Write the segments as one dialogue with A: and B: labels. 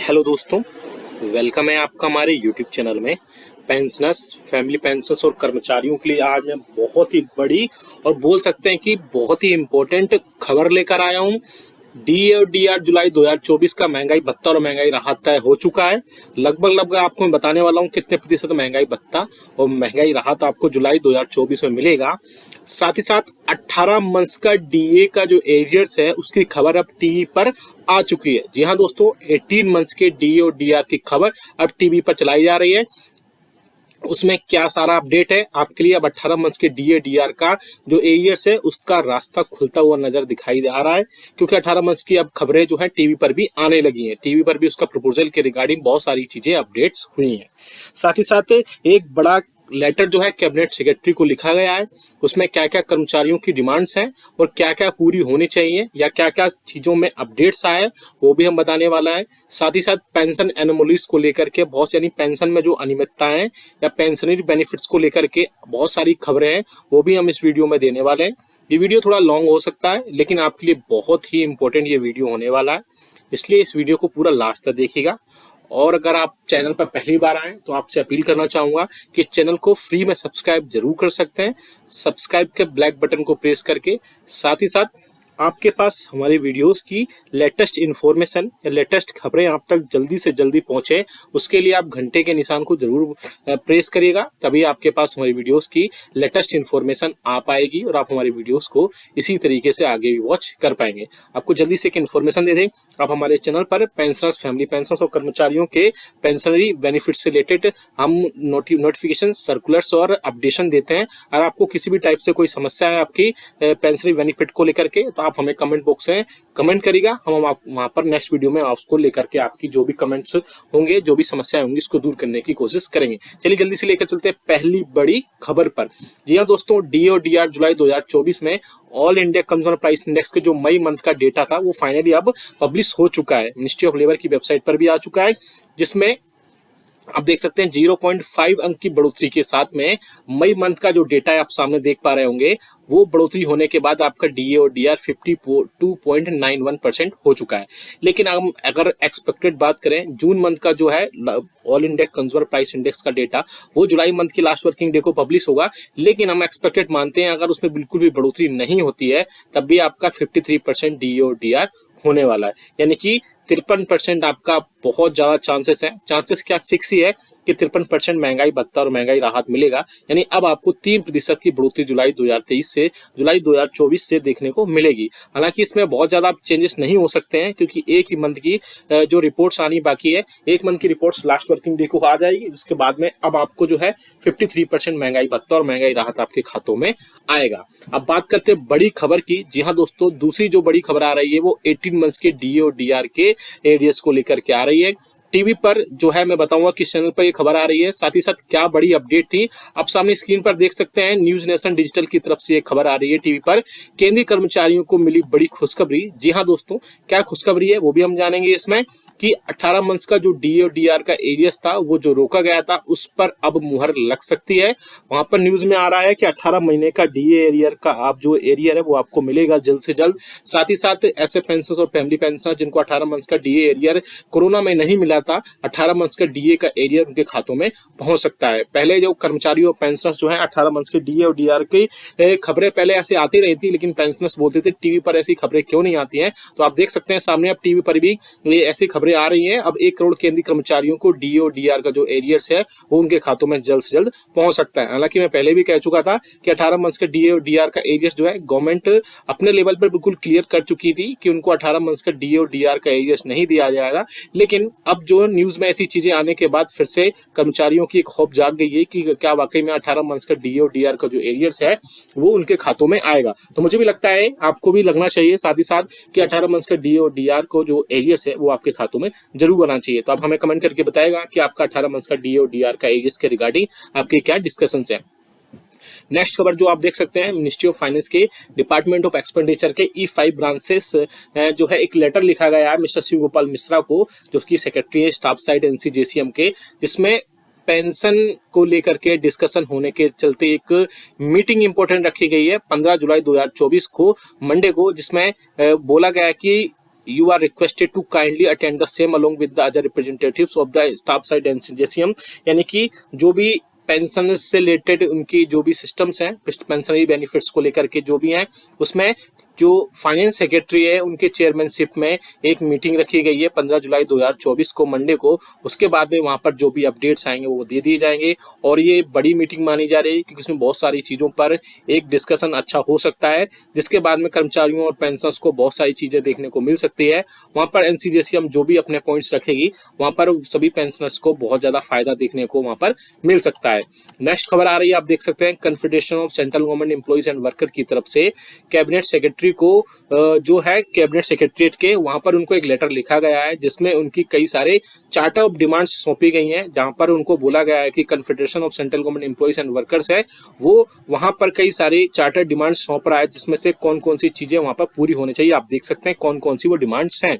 A: Hello दोस्तों, welcome है आपका हमारे यूट्यूब चैनल में। पेंशनर्स, फैमिली पेंशनर्स और कर्मचारियों के लिए आज मैं बहुत ही बड़ी और बोल सकते हैं कि बहुत ही इम्पोर्टेंट खबर लेकर आया हूँ। डी और डी आर जुलाई 2024 का महंगाई भत्ता और महंगाई राहत तय हो चुका है। लगभग आपको मैं बताने वाला हूँ कितने प्रतिशत महंगाई भत्ता और महंगाई राहत आपको जुलाई 2024 में मिलेगा। साथ ही साथ 18 मंथ्स का डीए का जो एरियर्स है उसकी खबर अब टीवी पर आ चुकी है। जी हाँ दोस्तों, 18 मंथ्स के डीए और डीआर की खबर अब टीवी पर चलाई जा रही है। उसमें क्या सारा अपडेट है आपके लिए। अब 18 मंथ्स के डीए डीआर का जो एरियर्स है उसका रास्ता खुलता हुआ नजर दिखाई आ रहा है, क्योंकि 18 मंथ्स की अब खबरें जो है टीवी पर भी आने लगी हैं। टीवी पर भी उसका प्रपोजल के रिगार्डिंग बहुत सारी चीजें अपडेट्स हुई हैं। साथ ही साथ एक बड़ा लेटर जो है कैबिनेट सेक्रेटरी को लिखा गया है। उसमें क्या क्या कर्मचारियों की डिमांड्स हैं और क्या क्या पूरी होनी चाहिए या क्या क्या चीज़ों में अपडेट्स आए वो भी हम बताने वाला है। साथ ही साथ पेंशन एनोमलीज को लेकर के बहुत, यानी पेंशन में जो अनियमितताएं या पेंशनरी बेनिफिट्स को लेकर के बहुत सारी खबरें हैं वो भी हम इस वीडियो में देने वाले हैं। ये वीडियो थोड़ा लॉन्ग हो सकता है लेकिन आपके लिए बहुत ही इंपॉर्टेंट ये वीडियो होने वाला है, इसलिए इस वीडियो को पूरा लास्ट तक देखिएगा। और अगर आप चैनल पर पहली बार आए तो आपसे अपील करना चाहूँगा कि चैनल को फ्री में सब्सक्राइब जरूर कर सकते हैं। सब्सक्राइब के ब्लैक बटन को प्रेस करके साथ ही साथ आपके पास हमारी वीडियोस की लेटेस्ट इन्फॉर्मेशन या लेटेस्ट खबरें आप तक जल्दी से जल्दी पहुंचे, उसके लिए आप घंटे के निशान को जरूर प्रेस करिएगा, तभी आपके पास हमारी वीडियोस की लेटेस्ट इन्फॉर्मेशन आ पाएगी और आप हमारी वीडियोस को इसी तरीके से आगे भी वॉच कर पाएंगे। आपको जल्दी से एक इन्फॉर्मेशन दे दें, आप हमारे चैनल पर पेंशनर्स, फैमिली पेंशनर्स और कर्मचारियों के पेंशनरी बेनिफिट से रिलेटेड हम नोटिफिकेशन, सर्कुलर्स और अपडेशन देते हैं। और आपको किसी भी टाइप से कोई समस्या है आपकी पेंशनरी बेनिफिट को लेकर के तो आप हमें कमेंट बॉक्स में कमेंट करिएगा, हम वहां पर नेक्स्ट वीडियो में उसको लेकर के आपकी जो भी कमेंट्स होंगे, जो भी समस्याएं होंगी, उसको दूर करने की कोशिश करेंगे। चलिए जल्दी से लेकर चलते हैं पहली बड़ी खबर पर। जी हाँ दोस्तों, डी और डी आर जुलाई 2024 में all India consumer price index के जो मई मंथ का डेटा था वो फाइनली अब पब्लिश हो चुका है। मिनिस्ट्री ऑफ लेबर की वेबसाइट पर भी आ चुका है, जिसमें आप देख सकते हैं 0.5 अंक की बढ़ोतरी के साथ में मई मंथ का जो डेटा है आप सामने देख पा रहे होंगे, वो बढ़ोतरी होने के बाद आपका डीए और डीआर 52.91% हो चुका है। लेकिन हम अगर एक्सपेक्टेड बात करें, जून मंथ का जो है all India consumer price index का डेटा वो जुलाई मंथ की लास्ट वर्किंग डे को पब्लिश होगा, लेकिन हम एक्सपेक्टेड मानते हैं अगर उसमें बिल्कुल भी बढ़ोतरी नहीं होती है तब भी आपका 53% डीए और डीआर होने वाला है। यानी कि 53% आपका बहुत ज्यादा चांसेस है। चांसेस क्या फिक्स ही है कि 53% महंगाई भत्ता और महंगाई राहत मिलेगा। यानी अब आपको 3% की बढ़ोतरी जुलाई 2023 से जुलाई 2024 से देखने को मिलेगी। हालांकि इसमें बहुत ज्यादा चेंजेस नहीं हो सकते हैं, क्योंकि एक ही मंथ की जो रिपोर्ट्स आनी बाकी है, एक मंथ की रिपोर्ट्स लास्ट वर्किंग डे को आ जाएगी। उसके बाद में अब आपको जो है 53% महंगाई भत्ता और महंगाई राहत आपके खातों में आएगा। अब बात करते हैं बड़ी खबर की। जी हाँ दोस्तों, दूसरी जो बड़ी खबर आ रही है वो 18 मंथ्स के डीए और डीआर के एरियर्स को लेकर के आ रही है। टीवी पर जो है मैं बताऊंगा किस चैनल पर ये खबर आ रही है, साथ ही साथ क्या बड़ी अपडेट थी आप सामने स्क्रीन पर देख सकते हैं। न्यूज नेशन डिजिटल की तरफ से ये खबर आ रही है टीवी पर। केंद्रीय कर्मचारियों को मिली बड़ी खुशखबरी। जी हाँ दोस्तों, क्या खुशखबरी है वो भी हम जानेंगे इसमें, कि 18 मंथ्स का जो डीए और डीआर का एरियर्स था वो जो रोका गया था उस पर अब मुहर लग सकती है। वहां पर न्यूज में आ रहा है कि 18 महीने का डीए एरियर का आप जो एरियर है वो आपको मिलेगा जल्द से जल्द। साथ ही साथ ऐसे पेंशनर्स और फैमिली पेंशनर्स जिनको 18 मंथ्स का डीए एरियर कोरोना में नहीं मिला था, 18 मंथ्स का डीए का एरियर उनके खातों में पहुंच सकता है। पहले जो कर्मचारी और पेंशनर्स जो है 18 मंथ्स के डीए और डीआर की खबरें पहले ऐसे आती रही थी, लेकिन पेंशनर्स बोलते थे टीवी पर ऐसी खबरें क्यों नहीं आती हैं। तो आप देख सकते हैं सामने अब टीवी पर भी ये ऐसी खबरें आ रही हैं। अब 1 करोड़ केंद्रीय कर्मचारियों को डीए और डीआर का जो एरियर्स है वो उनके खातों में जल्द से जल्द पहुंच सकता है। हालांकि मैं पहले भी कह चुका था कि 18 मंथ्स के डीए और डीआर का एरियर्स जो है गवर्नमेंट अपने लेवल पर बिल्कुल क्लियर कर चुकी थी कि उनको 18 मंथ्स का डीए और डीआर का एरियर्स नहीं दिया जाएगा। लेकिन अब जो न्यूज में ऐसी चीजें आने के बाद फिर से कर्मचारियों की एक होप जाग गई है कि क्या वाकई में 18 मंथ्स का डीए और डीआर का जो एरियर्स है वो उनके खातों में आएगा। तो मुझे भी लगता है आपको भी लगना चाहिए साथ ही साथ कि 18 मंथ्स का डीए और डीआर को जो एरियर्स है वो आपके खातों में जरूर आना चाहिए। तो आप हमें कमेंट करके बताएगा कि आपका 18 मंथ्स का डीए और डीआर का एरियर्स के रिगार्डिंग आपके क्या डिस्कशंस है। नेक्स्ट खबर जो आप देख सकते हैं, मिनिस्ट्री ऑफ फाइनेंस के डिपार्टमेंट ऑफ एक्सपेंडिचर के E5 ब्रांचेस जो है एक लेटर लिखा गया है मिस्टर शिव गोपाल मिश्रा को, जो उसकी सेक्रेटरी है स्टाफ साइड NCJCM के, जिसमें पेंशन को लेकर के डिस्कशन होने के चलते एक मीटिंग इंपॉर्टेंट रखी गई है 15 जुलाई 2024 को मंडे को, जिसमें बोला गया है कि you are requested to kindly attend the same along with the other representatives of the staff side NCJCM। यानी कि जो भी पेंशन से रिलेटेड उनकी जो भी सिस्टम्स हैं पेंशनरी बेनिफिट्स को लेकर के जो भी हैं, उसमें जो फाइनेंस सेक्रेटरी है उनके चेयरमैनशिप में एक मीटिंग रखी गई है 15 जुलाई 2024 को मंडे को। उसके बाद में वहां पर जो भी अपडेट्स आएंगे वो दे दिए जाएंगे और ये बड़ी मीटिंग मानी जा रही है क्योंकि इसमें बहुत सारी चीज़ों पर एक डिस्कशन अच्छा हो सकता है, जिसके बाद में कर्मचारियों और पेंशनर्स को बहुत सारी चीज़ें देखने को मिल सकती है। वहाँ पर एनसीजेसीएम जो भी अपने पॉइंट्स रखेगी वहाँ पर सभी पेंशनर्स को बहुत ज़्यादा फायदा देखने को वहाँ पर मिल सकता है। नेक्स्ट खबर आ रही है, आप देख सकते हैं confederation of central government employees and worker की तरफ से कैबिनेट सेक्रेटरी को जो है कैबिनेट सेक्रेटरीट के वहां पर उनको एक लेटर लिखा गया है जिसमें उनकी कई सारे चार्टर ऑफ डिमांड्स सौंपी गई हैं, जहां पर उनको बोला गया है कि confederation of central government employees and workers है वो वहां पर कई सारे चार्टर डिमांड्स सौंप रहा है, जिसमें से कौन कौन सी चीजें वहां पर पूरी होनी चाहिए। आप देख सकते हैं कौन कौन सी वो डिमांड्स हैं,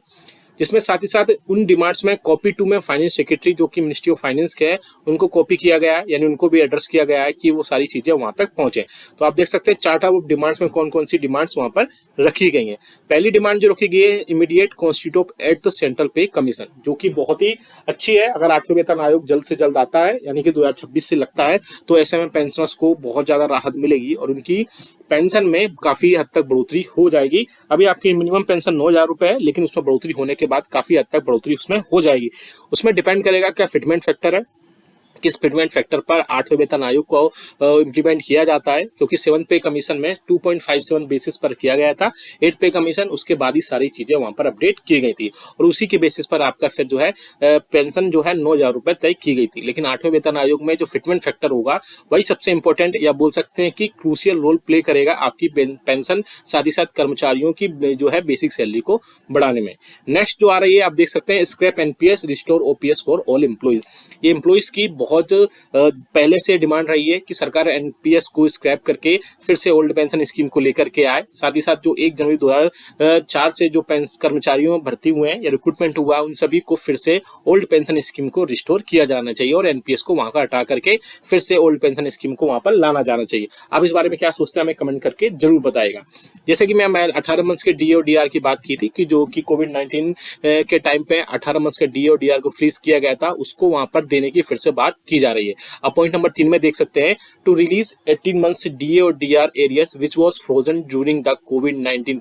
A: जिसमें साथ ही साथ उन डिमांड्स में कॉपी टू में फाइनेंस सेक्रेटरी जो कि मिनिस्ट्री ऑफ फाइनेंस के है उनको कॉपी किया गया है, यानी उनको भी एड्रेस किया गया है कि वो सारी चीजें वहां तक पहुंचे। तो आप देख सकते हैं चार्टर ऑफ डिमांड्स में कौन कौन सी डिमांड्स वहां पर रखी गई हैं। पहली डिमांड जो रखी गई है immediate constitute of at the central पे कमीशन, जो कि बहुत ही अच्छी है। अगर 8वें वेतन आयोग जल्द से जल्द आता है यानी कि 2026 से लगता है तो ऐसे में पेंशनर्स को बहुत ज्यादा राहत मिलेगी और उनकी पेंशन में काफी हद तक बढ़ोतरी हो जाएगी। अभी आपकी मिनिमम पेंशन 9,000 रुपए है, लेकिन उसमें बढ़ोतरी होने के बाद काफी हद तक बढ़ोतरी उसमें हो जाएगी। उसमें डिपेंड करेगा क्या फिटमेंट फैक्टर है, किस फिटमेंट फैक्टर पर 8वें वेतन आयोग को इम्प्लीमेंट किया जाता है, क्योंकि 7th पे कमीशन में 2.57 बेसिस पर किया गया था, 8th पे कमीशन उसके बाद ही सारी चीजें वहां पर अपडेट की गई थी और उसी के बेसिस पर आपका फिर जो है पेंशन जो है 9,000 रुपए तय की गई थी। लेकिन 8वें वेतन आयोग में जो फिटमेंट फैक्टर होगा वही सबसे इंपॉर्टेंट या बोल सकते हैं कि क्रूशियल रोल प्ले करेगा आपकी पेंशन साथ ही साथ कर्मचारियों की जो है बेसिक सैलरी को बढ़ाने में। नेक्स्ट जो आ रही है आप देख सकते हैं scrap NPS restore OPS for all employees. ये एम्प्लॉइज की बहुत पहले से डिमांड रही है कि सरकार एनपीएस को स्क्रैप करके फिर से ओल्ड पेंशन स्कीम को लेकर के आए। साथ ही साथ जो 1 जनवरी 2004 से जो कर्मचारियों भर्ती हुए हैं या रिक्रूटमेंट हुआ उन सभी को फिर से ओल्ड पेंशन स्कीम को रिस्टोर किया जाना चाहिए और एनपीएस को वहां का हटा करके फिर से ओल्ड पेंशन स्कीम को वहां पर लाना जाना चाहिए। आप इस बारे में क्या सोचते हैं हमें कमेंट करके जरूर बताएगा। जैसे कि मैं 18 मंथ्स के डीए और डीआर की बात की थी कि जो कि कोविड-19 के टाइम पे 18 मंथ्स के डीए और डीआर को फ्रीज किया गया था, उसको वहां पर देने की फिर से बात की जा रही है। अब पॉइंट नंबर 3 में देख सकते हैं टू रिलीज 18 मंथ्स डीए और DR arrears which was frozen during the कोविड-19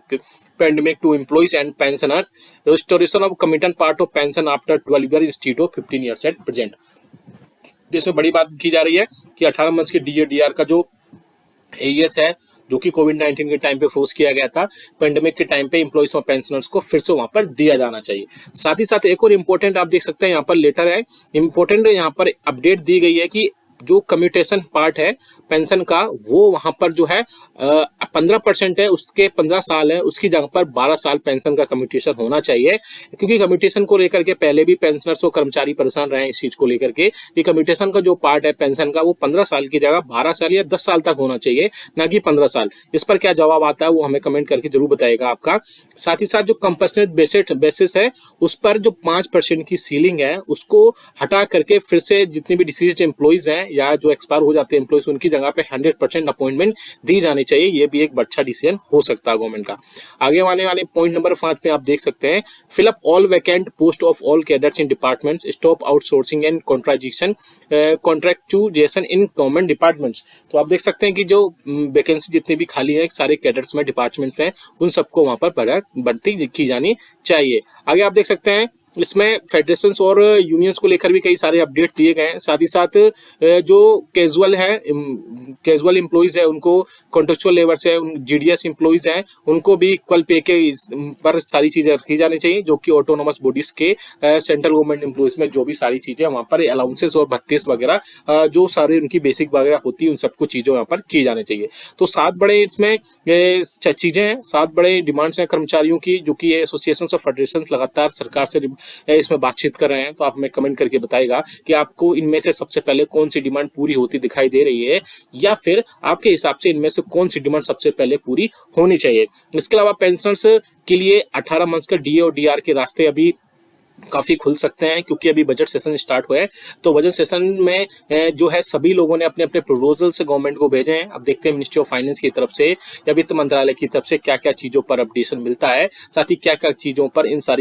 A: pandemic to employees and pensioners, restoration of committed part of pension after 12 years instead of 15 years at present। इसमें बड़ी बात की जा रही है कि 18 मंथ्स के डीए डीआर का जो एरियर्स है जो कि कोविड-19 के टाइम पे फ्रोज किया गया था, पेंडेमिक के टाइम पे एम्प्लॉइज और पेंशनर्स को फिर से वहां पर दिया जाना चाहिए। साथ ही साथ एक और इम्पोर्टेंट आप देख सकते हैं यहाँ पर लेटर है इम्पोर्टेंट, यहाँ पर अपडेट दी गई है कि जो कम्यूटेशन पार्ट है पेंशन का वो वहां पर जो है 15% है, उसके 15 साल है, उसकी जगह पर 12 साल पेंशन का कम्यूटेशन होना चाहिए, क्योंकि कम्यूटेशन को लेकर के पहले भी पेंशनर्स और कर्मचारी परेशान रहे हैं इस चीज को लेकर के कि कम्यूटेशन का जो पार्ट है पेंशन का वो 15 साल की जगह 12 साल या 10 साल तक होना चाहिए, ना कि 15 साल। इस पर क्या जवाब आता है वो हमें कमेंट करके जरूर बताएगा आपका। साथ ही साथ जो कंपनसेट बेसिस है उस पर जो 5% की सीलिंग है उसको हटा करके फिर से जितने भी डिसीज्ड एम्प्लॉइज हैं या जो एक्सपायर हो जाते हैं एम्प्लॉइज उनकी जगह पे 100% अपॉइंटमेंट दी जानी चाहिए। ये भी एक अच्छा डिसीजन हो सकता है गवर्नमेंट का। आगे आने वाले पॉइंट नंबर 5 में आप देख सकते हैं fill up all vacant post of all cadres in departments, stop outsourcing and contractualisation in government departments. तो आप देख सकते हैं कि जो वैकेंसी जितनी भी खाली है सारे कैडर्स में डिपार्टमेंट्स में उन सबको वहां पर भर्ती की जानी चाहिए। आगे आप देख सकते हैं इसमें फेडरेशंस और यूनियंस को लेकर भी कई सारे अपडेट दिए गए हैं। साथ ही साथ जो कैजुअल एम्प्लॉइज है उनको, कॉन्ट्रेक्चुअल लेबर्स है, जीडीएस एम्प्लॉइज हैं उनको भी इक्वल पे के पर सारी चीजें रखी जानी चाहिए, जो कि ऑटोनोमस बॉडीज के सेंट्रल गवर्नमेंट एम्प्लॉइज में जो भी सारी चीजें वहां पर अलाउंसेस और भत्तेस वगैरह जो सारे उनकी बेसिक वगैरह होती है उन सबको चीजें वहां पर की जानी चाहिए। तो 7 बड़े इसमें चीजें हैं, 7 बड़े डिमांड्स हैं कर्मचारियों की, जो कि एसोसिएशन और फेडरेशन लगातार सरकार से इसमें बातचीत कर रहे हैं। तो आप हमें कमेंट करके बताएगा कि आपको इनमें से सबसे पहले कौन सी डिमांड पूरी होती दिखाई दे रही है, या फिर आपके हिसाब से इनमें से कौन सी डिमांड सबसे पहले पूरी होनी चाहिए। इसके अलावा पेंशनर्स के लिए 18 मंथ्स का डीए और डीआर के रास्ते अभी काफी खुल सकते हैं, क्योंकि अभी बजट सेशन स्टार्ट हुआ है। तो बजट सेशन में जो है सभी लोगों ने अपने अपने प्रपोजल से गवर्नमेंट को भेजे हैं। अब देखते हैं मिनिस्ट्री ऑफ फाइनेंस की तरफ से या वित्त मंत्रालय की तरफ से क्या क्या चीजों पर अपडेशन मिलता है, साथ ही क्या क्या चीजों पर इन सारी